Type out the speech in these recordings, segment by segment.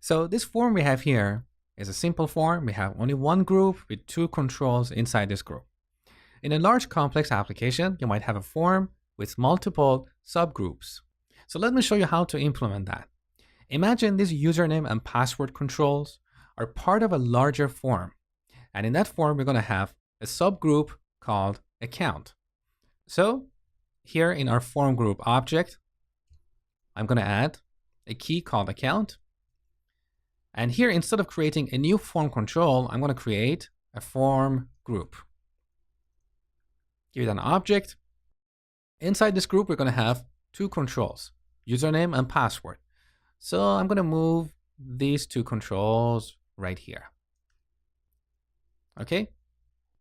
So this form we have here is a simple form. We have only one group with two controls inside this group. In a large complex application, you might have a form with multiple subgroups. So let me show you how to implement that. Imagine these username and password controls are part of a larger form. And in that form, we're going to have a subgroup called account. So here in our form group object, I'm going to add a key called account. And here, instead of creating a new form control, I'm going to create a form group. Give it an object. Inside this group, we're going to have two controls, username and password. So I'm going to move these two controls right here. Okay.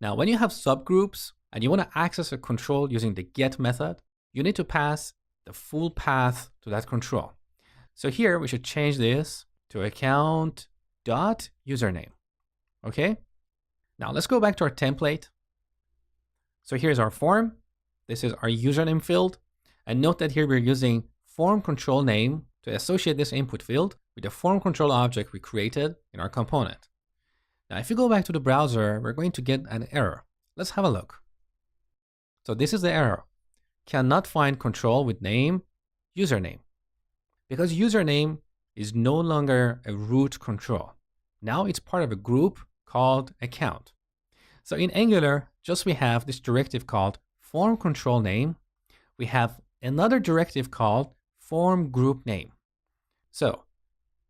Now, when you have subgroups and you want to access a control using the get method, you need to pass the full path to that control. So here we should change this to account.username. Okay. Now let's go back to our template. So here's our form. This is our username field. And note that here we're using form control name to associate this input field with the form control object we created in our component. Now, if you go back to the browser, we're going to get an error. Let's have a look. So this is the error. Cannot find control with name username. Because username is no longer a root control. Now it's part of a group called account. So in Angular, just we have this directive called form control name. We have another directive called form group name. So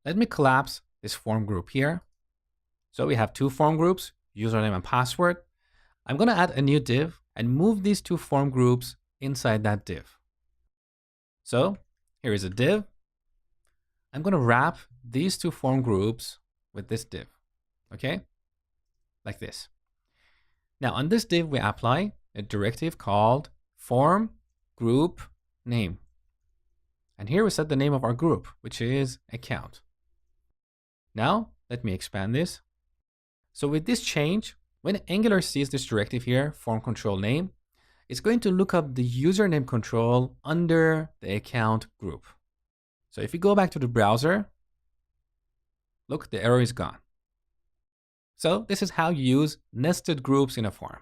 let me collapse this form group here. So we have two form groups, username and password. I'm going to add a new div and move these two form groups inside that div. So here is a div. I'm going to wrap these two form groups with this div, okay? Like this. Now on this div, we apply a directive called form group name. And here we set the name of our group, which is account. Now, let me expand this. So with this change, when Angular sees this directive here, form control name, it's going to look up the username control under the account group. So if you go back to the browser, look, the error is gone. So this is how you use nested groups in a form.